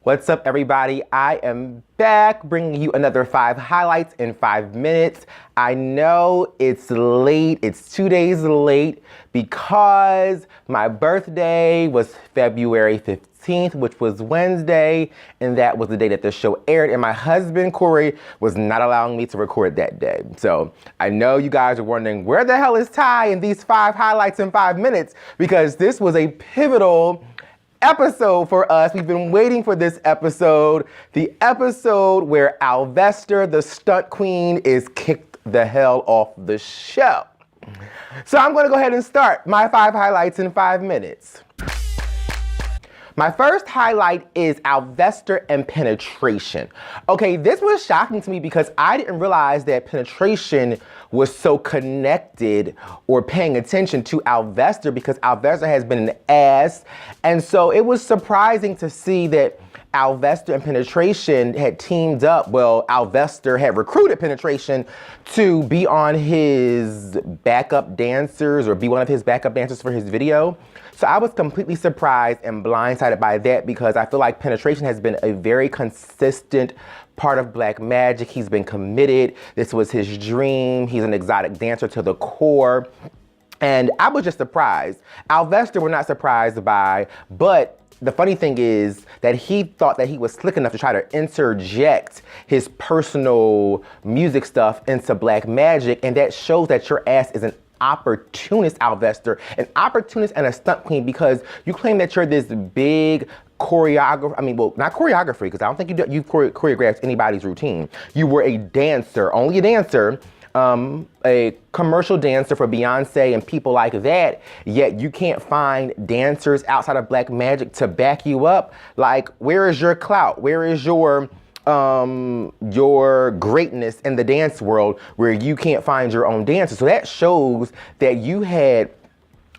What's up, everybody? I am back bringing you another 5 highlights in 5 minutes. I know it's late, it's 2 days late because my birthday was February 15th, which was Wednesday, and that was the day that the show aired, and my husband, Corey, was not allowing me to record that day. So I know you guys are wondering, where the hell is Tai in these 5 highlights in 5 minutes? Because this was a pivotal episode for us. We've been waiting for this episode. The episode where Alvester, the stunt queen, is kicked the hell off the show. So I'm gonna go ahead and start my 5 highlights in 5 minutes. My first highlight is Alvester and Penetration. Okay, this was shocking to me because I didn't realize that Penetration was so connected or paying attention to Alvester because Alvester has been an ass. And so it was surprising to see that Alvester and Penetration had teamed up. Well, Alvester had recruited Penetration to be on his backup dancers or be one of his backup dancers for his video. So I was completely surprised and blindsided by that because I feel like Penetration has been a very consistent part of Black Magic. He's been committed. This was his dream. He's an exotic dancer to the core. And I was just surprised. Alvester we're not surprised by, but the funny thing is that he thought that he was slick enough to try to interject his personal music stuff into Black Magic, and that shows that your ass is an opportunist, Alvester, an opportunist and a stunt queen, because you claim that you're this big choreographer. I mean, well, not choreography, because I don't think you've choreographed anybody's routine. You were a dancer, only a dancer, a commercial dancer for Beyonce and people like that, yet you can't find dancers outside of Black Magic to back you up. Like, where is your clout? Where is your greatness in the dance world where you can't find your own dancer? So that shows that you had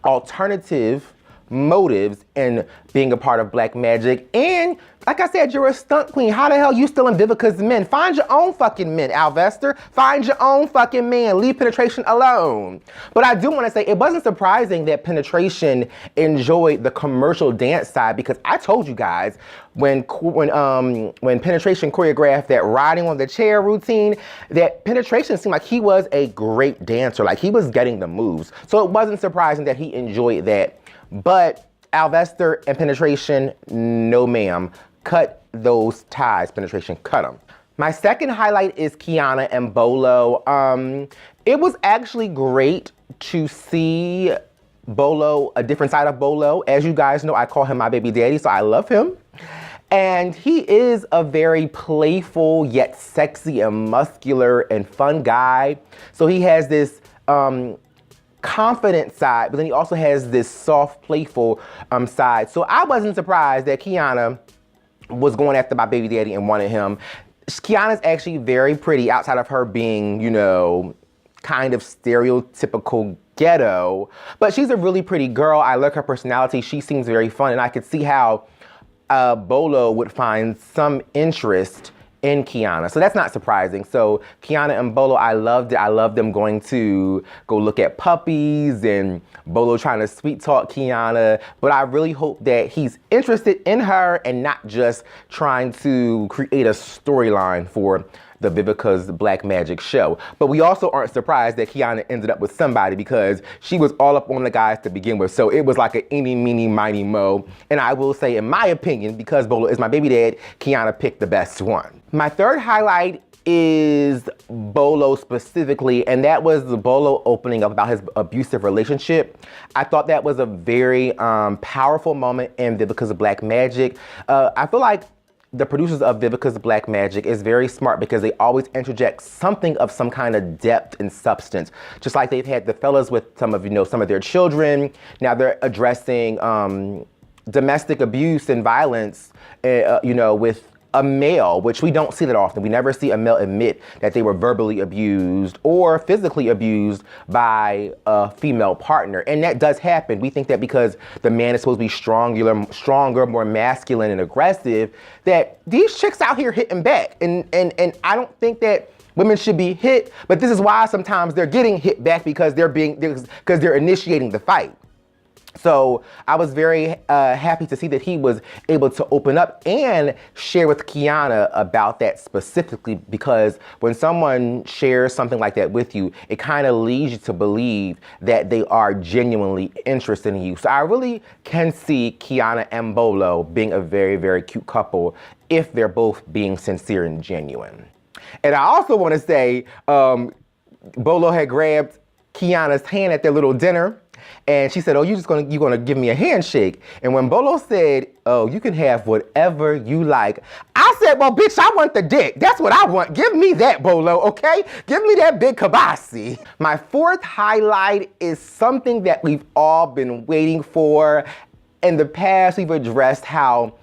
alternative motives in being a part of Black Magic. And like I said, you're a stunt queen. How the hell you still in Vivica's men? Find your own fucking men, Alvester. Find your own fucking man. Leave Penetration alone. But I do want to say it wasn't surprising that Penetration enjoyed the commercial dance side, because I told you guys when Penetration choreographed that riding on the chair routine, that Penetration seemed like he was a great dancer. Like, he was getting the moves. So it wasn't surprising that he enjoyed that. But Alvester and Penetration, no ma'am. Cut those ties, Penetration, cut them. My second highlight is Kiana and Bolo. It was actually great to see Bolo, a different side of Bolo. As you guys know, I call him my baby daddy, so I love him. And he is a very playful, yet sexy and muscular and fun guy. So he has this confident side, but then he also has this soft, playful side. So I wasn't surprised that Kiana was going after my baby daddy and wanted him. Kiana's actually very pretty outside of her being, you know, kind of stereotypical ghetto, but she's a really pretty girl. I like her personality. She seems very fun, and I could see how Bolo would find some interest in Kiana. So that's not surprising. So Kiana and Bolo, I loved it. I loved them going to go look at puppies and Bolo trying to sweet talk Kiana. But I really hope that he's interested in her and not just trying to create a storyline for the Vivica's Black Magic show. But we also aren't surprised that Kiana ended up with somebody, because she was all up on the guys to begin with. So it was like a eeny, meeny, miny, mo. And I will say, in my opinion, because Bolo is my baby dad, Kiana picked the best one. My third highlight is Bolo specifically, and that was the Bolo opening up about his abusive relationship. I thought that was a very powerful moment in Vivica's Black Magic. I feel like the producers of Vivica's Black Magic is very smart because they always interject something of some kind of depth and substance. Just like they've had the fellas with some of their children. Now they're addressing domestic abuse and violence, with a male, which we don't see that often. We never see a male admit that they were verbally abused or physically abused by a female partner. And that does happen. We think that because the man is supposed to be stronger, more masculine and aggressive, that these chicks out here hitting back. And I don't think that women should be hit, but this is why sometimes they're getting hit back, because they're initiating the fight. So I was very happy to see that he was able to open up and share with Kiana about that specifically, because when someone shares something like that with you, it kind of leads you to believe that they are genuinely interested in you. So I really can see Kiana and Bolo being a very, very cute couple if they're both being sincere and genuine. And I also want to say, Bolo had grabbed Kiana's hand at their little dinner. And she said, oh, you're gonna give me a handshake. And when Bolo said, oh, you can have whatever you like, I said, well, bitch, I want the dick. That's what I want. Give me that, Bolo, okay? Give me that big kabasi. My fourth highlight is something that we've all been waiting for. In the past, we've addressed how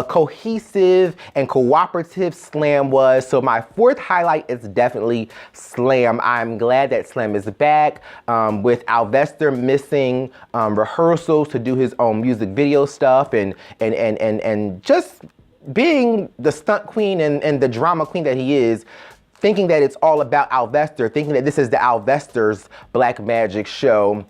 cohesive and cooperative Slam was. So my fourth highlight is definitely Slam. I'm glad that Slam is back with Alvester missing rehearsals to do his own music video stuff and just being the stunt queen and the drama queen that he is, thinking that it's all about Alvester, thinking that this is the Alvester's Black Magic show.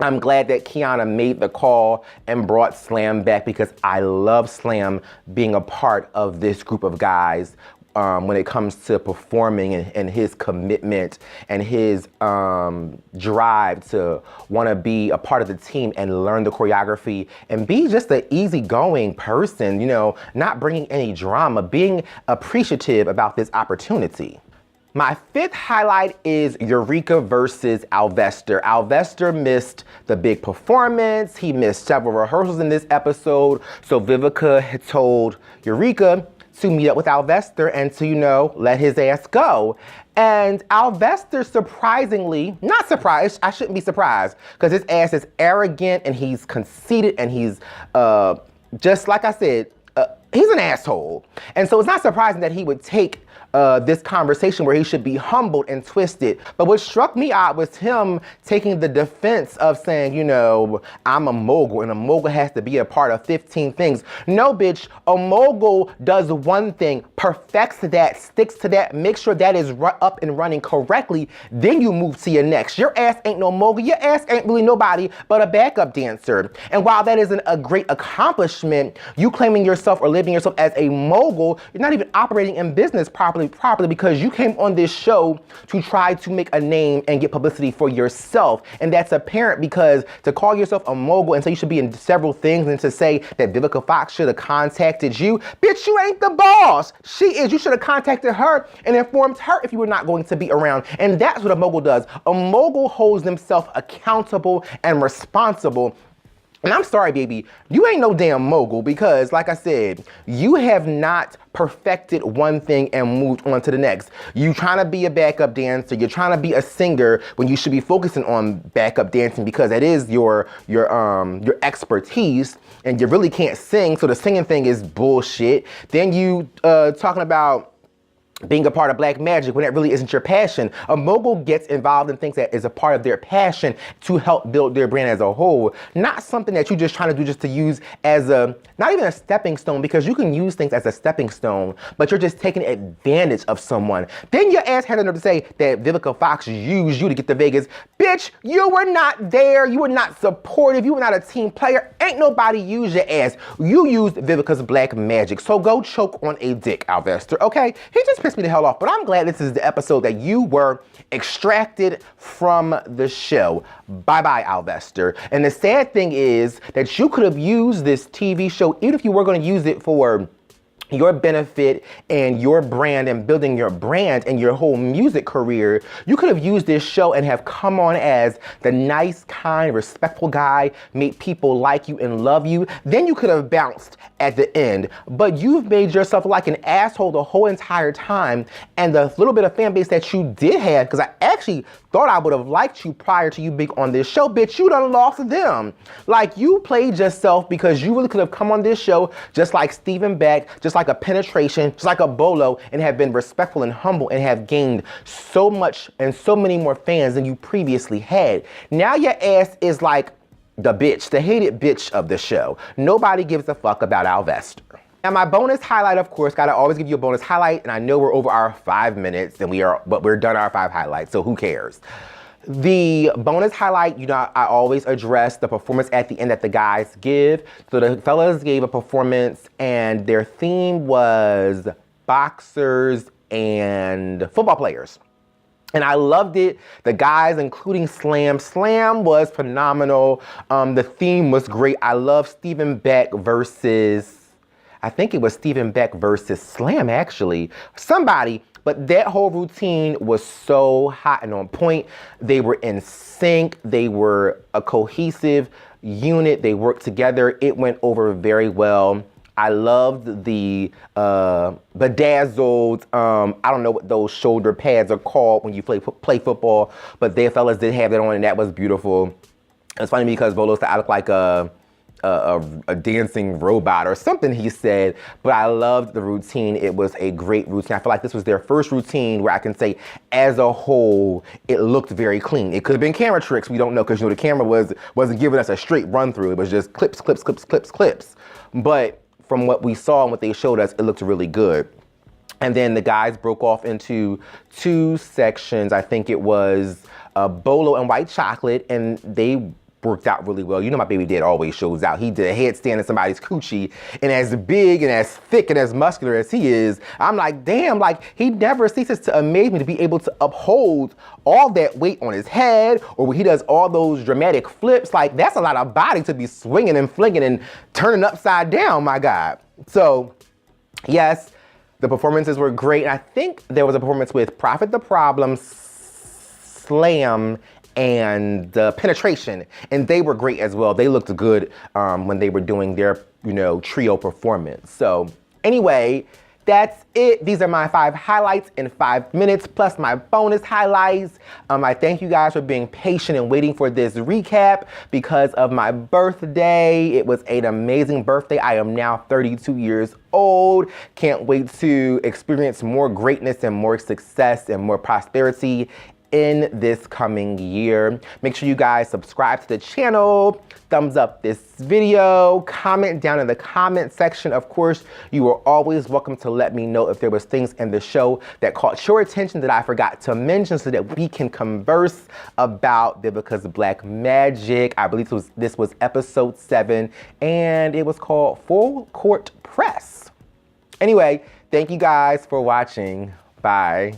I'm glad that Kiana made the call and brought Slam back, because I love Slam being a part of this group of guys when it comes to performing and his commitment and his drive to want to be a part of the team and learn the choreography and be just an easygoing person, you know, not bringing any drama, being appreciative about this opportunity. My fifth highlight is Eureka versus Alvester. Alvester missed the big performance. He missed several rehearsals in this episode. So Vivica had told Eureka to meet up with Alvester and to, you know, let his ass go. And Alvester, surprisingly, not surprised, I shouldn't be surprised, because his ass is arrogant and he's conceited and he's, just like I said, he's an asshole. And so it's not surprising that he would take this conversation where he should be humbled and twisted. But what struck me out was him taking the defense of saying, you know, I'm a mogul and a mogul has to be a part of 15 things. No, bitch, a mogul does one thing, perfects that, sticks to that, makes sure that is up and running correctly, then you move to your next. Your ass ain't no mogul, your ass ain't really nobody but a backup dancer. And while that isn't a great accomplishment, you claiming yourself or living yourself as a mogul, you're not even operating in business properly, because you came on this show to try to make a name and get publicity for yourself. And that's apparent, because to call yourself a mogul and say you should be in several things, and to say that Vivica Fox should have contacted you, bitch, you ain't the boss. She is. You should have contacted her and informed her if you were not going to be around. And that's what a mogul does. A mogul holds themselves accountable and responsible. And I'm sorry, baby, you ain't no damn mogul, because like I said, you have not perfected one thing and moved on to the next. You trying to be a backup dancer, you're trying to be a singer when you should be focusing on backup dancing, because that is your expertise, and you really can't sing, so the singing thing is bullshit. Then you talking about being a part of Black Magic when that really isn't your passion. A mogul gets involved in things that is a part of their passion to help build their brand as a whole, not something that you're just trying to do just to use as not even a stepping stone, because you can use things as a stepping stone, but you're just taking advantage of someone. Then your ass had enough to say that Vivica Fox used you to get to Vegas. Bitch, you were not there, you were not supportive, you were not a team player. Ain't nobody use your ass. You used Vivica's Black Magic, so go choke on a dick, Alvester, okay? He just pissed me the hell off, but I'm glad this is the episode that you were extracted from the show. Bye-bye, Alvester. And the sad thing is that you could have used this TV show, even if you were going to use it for your benefit and your brand and building your brand and your whole music career, you could have used this show and have come on as the nice, kind, respectful guy, made people like you and love you. Then you could have bounced at the end. But you've made yourself like an asshole the whole entire time. And the little bit of fan base that you did have, because I actually thought I would have liked you prior to you being on this show, bitch, you done lost them. Like, you played yourself, because you really could have come on this show just like Stephen Beck, just like a Penetration, just like a Bolo, and have been respectful and humble and have gained so much and so many more fans than you previously had. Now your ass is like the bitch, the hated bitch of the show. Nobody gives a fuck about Alvester. Now my bonus highlight, of course, gotta always give you a bonus highlight, and I know we're over our 5 minutes, and we're done our 5 highlights, so who cares? The bonus highlight, you know, I always address the performance at the end that the guys give. So the fellas gave a performance and their theme was boxers and football players. And I loved it. The guys, including Slam. Slam was phenomenal. The theme was great. I love Stephen Beck versus, I think it was Stephen Beck versus Slam, actually. Somebody. But that whole routine was so hot and on point. They were in sync. They were a cohesive unit. They worked together. It went over very well. I loved the bedazzled, I don't know what those shoulder pads are called when you play football, but their fellas did have that on and that was beautiful. It's funny because Volo said I look like a dancing robot or something he said, but I loved the routine. It was a great routine. I feel like this was their first routine where I can say as a whole, it looked very clean. It could have been camera tricks. We don't know because, you know, the camera wasn't giving us a straight run through. It was just clips, clips, clips, clips, clips. But from what we saw and what they showed us, it looked really good. And then the guys broke off into two sections. I think it was Bolo and White Chocolate, and they worked out really well. You know my baby dad always shows out. He did a headstand in somebody's coochie, and as big and as thick and as muscular as he is, I'm like, damn, like he never ceases to amaze me to be able to uphold all that weight on his head, or when he does all those dramatic flips. Like that's a lot of body to be swinging and flinging and turning upside down, my God. So yes, the performances were great. I think there was a performance with Prophet the Problem, Slam, and Penetration, and they were great as well. They looked good when they were doing their, you know, trio performance. So anyway, that's it. These are my 5 highlights in 5 minutes, plus my bonus highlights. I thank you guys for being patient and waiting for this recap because of my birthday. It was an amazing birthday. I am now 32 years old. Can't wait to experience more greatness and more success and more prosperity in this coming year. Make sure you guys subscribe to the channel, thumbs up this video, comment down in the comment section. Of course, you are always welcome to let me know if there was things in the show that caught your attention that I forgot to mention so that we can converse about Vivica's Black Magic. I believe this was episode 7 and it was called Full Court Press. Anyway, thank you guys for watching. Bye.